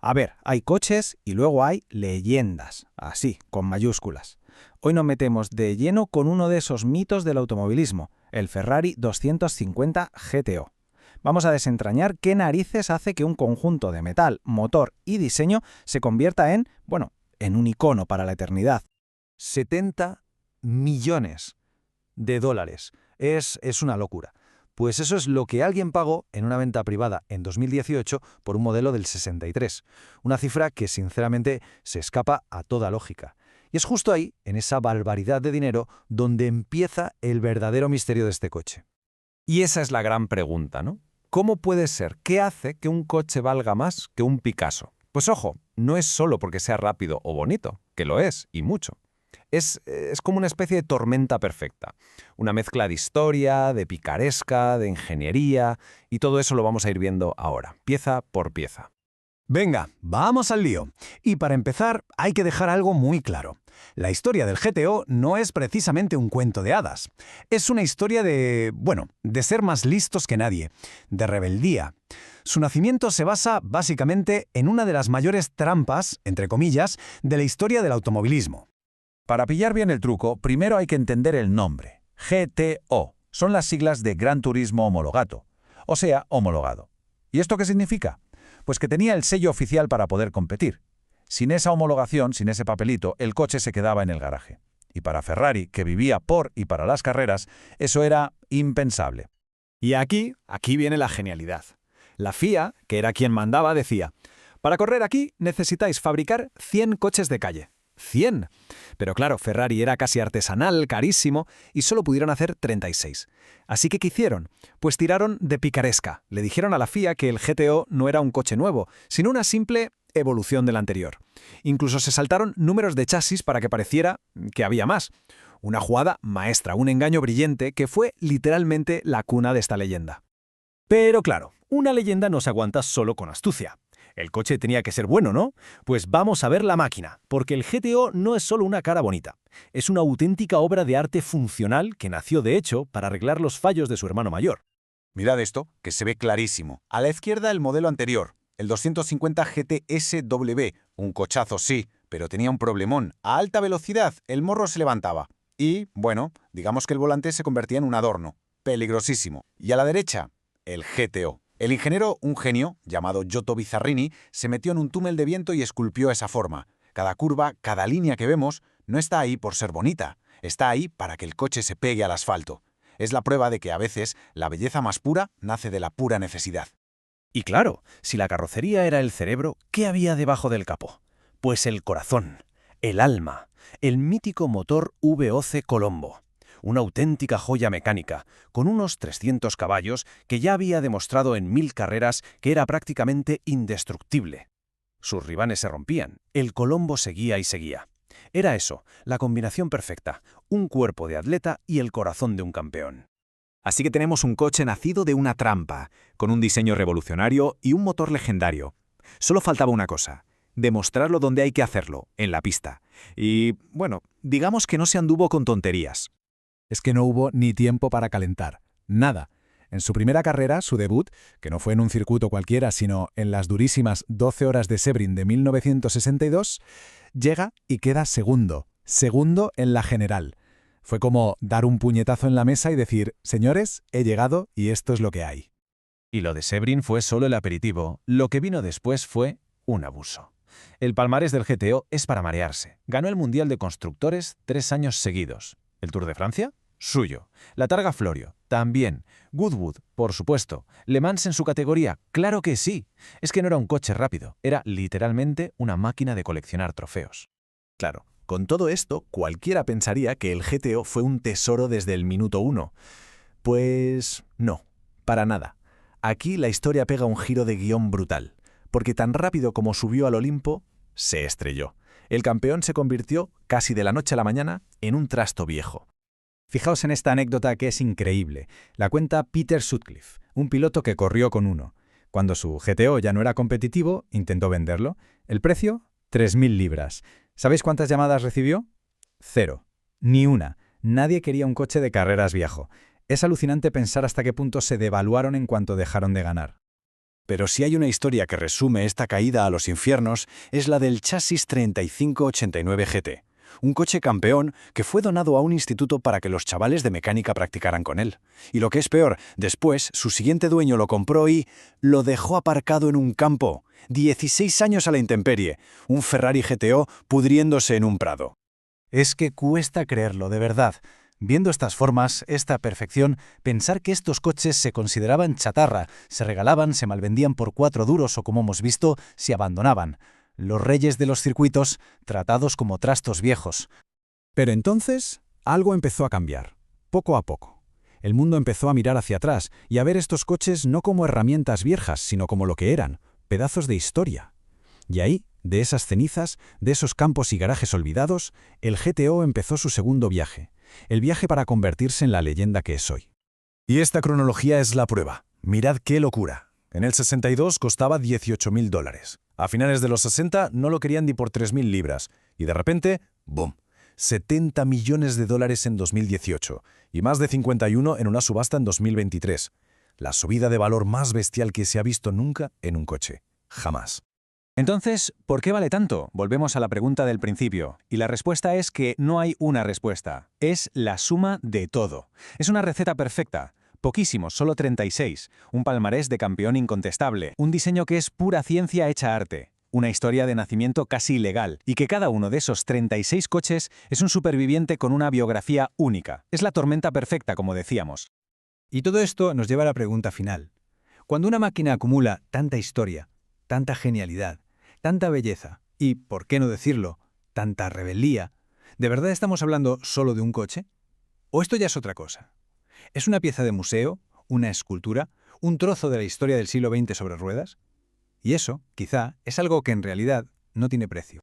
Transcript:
A ver, hay coches y luego hay leyendas, así, con mayúsculas. Hoy nos metemos de lleno con uno de esos mitos del automovilismo, el Ferrari 250 GTO. Vamos a desentrañar qué narices hace que un conjunto de metal, motor y diseño se convierta en, bueno, en un icono para la eternidad. 70 millones de dólares. Es una locura. Pues eso es lo que alguien pagó en una venta privada en 2018 por un modelo del 63. Una cifra que sinceramente se escapa a toda lógica. Y es justo ahí, en esa barbaridad de dinero, donde empieza el verdadero misterio de este coche. Y esa es la gran pregunta, ¿no? ¿Cómo puede ser? ¿Qué hace que un coche valga más que un Picasso? Pues ojo, no es solo porque sea rápido o bonito, que lo es, y mucho. Es como una especie de tormenta perfecta. Una mezcla de historia, de picaresca, de ingeniería, y todo eso lo vamos a ir viendo ahora, pieza por pieza. Venga, vamos al lío. Y para empezar, hay que dejar algo muy claro. La historia del GTO no es precisamente un cuento de hadas. Es una historia de ser más listos que nadie, de rebeldía. Su nacimiento se basa básicamente en una de las mayores trampas, entre comillas, de la historia del automovilismo. Para pillar bien el truco, primero hay que entender el nombre. GTO. Son las siglas de Gran Turismo Homologato, o sea, homologado. ¿Y esto qué significa? Pues que tenía el sello oficial para poder competir. Sin esa homologación, sin ese papelito, el coche se quedaba en el garaje. Y para Ferrari, que vivía por y para las carreras, eso era impensable. Y aquí viene la genialidad. La FIA, que era quien mandaba, decía: para correr aquí necesitáis fabricar 100 coches de calle. 100. Pero claro, Ferrari era casi artesanal, carísimo, y solo pudieron hacer 36. Así que, ¿qué hicieron? Pues tiraron de picaresca. Le dijeron a la FIA que el GTO no era un coche nuevo, sino una simple evolución del anterior. Incluso se saltaron números de chasis para que pareciera que había más. Una jugada maestra, un engaño brillante que fue literalmente la cuna de esta leyenda. Pero claro, una leyenda no se aguanta solo con astucia. El coche tenía que ser bueno, ¿no? Pues vamos a ver la máquina, porque el GTO no es solo una cara bonita. Es una auténtica obra de arte funcional que nació, de hecho, para arreglar los fallos de su hermano mayor. Mirad esto, que se ve clarísimo. A la izquierda el modelo anterior, el 250 GTSW, un cochazo sí, pero tenía un problemón. A alta velocidad el morro se levantaba. Y, bueno, digamos que el volante se convertía en un adorno. Peligrosísimo. Y a la derecha, el GTO. El ingeniero, un genio, llamado Giotto Bizarrini, se metió en un túnel de viento y esculpió esa forma. Cada curva, cada línea que vemos, no está ahí por ser bonita. Está ahí para que el coche se pegue al asfalto. Es la prueba de que a veces la belleza más pura nace de la pura necesidad. Y claro, si la carrocería era el cerebro, ¿qué había debajo del capó? Pues el corazón, el alma, el mítico motor V12 Colombo. Una auténtica joya mecánica, con unos 300 caballos que ya había demostrado en 1000 carreras que era prácticamente indestructible. Sus ribanes se rompían, el Colombo seguía y seguía. Era eso, la combinación perfecta, un cuerpo de atleta y el corazón de un campeón. Así que tenemos un coche nacido de una trampa, con un diseño revolucionario y un motor legendario. Solo faltaba una cosa: demostrarlo donde hay que hacerlo, en la pista. Y, bueno, digamos que no se anduvo con tonterías. Es que no hubo ni tiempo para calentar. Nada. En su primera carrera, su debut, que no fue en un circuito cualquiera, sino en las durísimas 12 horas de Sebring de 1962, llega y queda segundo. Segundo en la general. Fue como dar un puñetazo en la mesa y decir: señores, he llegado y esto es lo que hay. Y lo de Sebring fue solo el aperitivo. Lo que vino después fue un abuso. El palmarés del GTO es para marearse. Ganó el Mundial de Constructores 3 años seguidos. ¿El Tour de Francia? Suyo. La Targa Florio, también. Goodwood, por supuesto. Le Mans en su categoría, claro que sí. Es que no era un coche rápido, era literalmente una máquina de coleccionar trofeos. Claro, con todo esto, cualquiera pensaría que el GTO fue un tesoro desde el minuto 1. Pues no, para nada. Aquí la historia pega un giro de guión brutal, porque tan rápido como subió al Olimpo, se estrelló. El campeón se convirtió, casi de la noche a la mañana, en un trasto viejo. Fijaos en esta anécdota que es increíble. La cuenta Peter Sutcliffe, un piloto que corrió con uno. Cuando su GTO ya no era competitivo, intentó venderlo. El precio, 3.000 libras. ¿Sabéis cuántas llamadas recibió? 0. Ni una. Nadie quería un coche de carreras viejo. Es alucinante pensar hasta qué punto se devaluaron en cuanto dejaron de ganar. Pero si hay una historia que resume esta caída a los infiernos, es la del chasis 3589 GT, un coche campeón que fue donado a un instituto para que los chavales de mecánica practicaran con él. Y lo que es peor, después su siguiente dueño lo compró y lo dejó aparcado en un campo. 16 años a la intemperie, un Ferrari GTO pudriéndose en un prado. Es que cuesta creerlo, de verdad. Viendo estas formas, esta perfección, pensar que estos coches se consideraban chatarra, se regalaban, se malvendían por 4 duros o, como hemos visto, se abandonaban. Los reyes de los circuitos, tratados como trastos viejos. Pero entonces, algo empezó a cambiar, poco a poco. El mundo empezó a mirar hacia atrás y a ver estos coches no como herramientas viejas, sino como lo que eran, pedazos de historia. Y ahí, de esas cenizas, de esos campos y garajes olvidados, el GTO empezó su segundo viaje. El viaje para convertirse en la leyenda que es hoy. Y esta cronología es la prueba. Mirad qué locura. En el 62 costaba $18.000. A finales de los 60 no lo querían ni por 3.000 libras. Y de repente, ¡boom! $70 millones en 2018 y más de 51 en una subasta en 2023. La subida de valor más bestial que se ha visto nunca en un coche. Jamás. Entonces, ¿por qué vale tanto? Volvemos a la pregunta del principio. Y la respuesta es que no hay una respuesta. Es la suma de todo. Es una receta perfecta. Poquísimos, solo 36. Un palmarés de campeón incontestable. Un diseño que es pura ciencia hecha arte. Una historia de nacimiento casi ilegal. Y que cada uno de esos 36 coches es un superviviente con una biografía única. Es la tormenta perfecta, como decíamos. Y todo esto nos lleva a la pregunta final. Cuando una máquina acumula tanta historia, tanta genialidad, tanta belleza y, por qué no decirlo, tanta rebeldía, ¿de verdad estamos hablando solo de un coche? ¿O esto ya es otra cosa? ¿Es una pieza de museo, una escultura, un trozo de la historia del siglo XX sobre ruedas? Y eso, quizá, es algo que en realidad no tiene precio.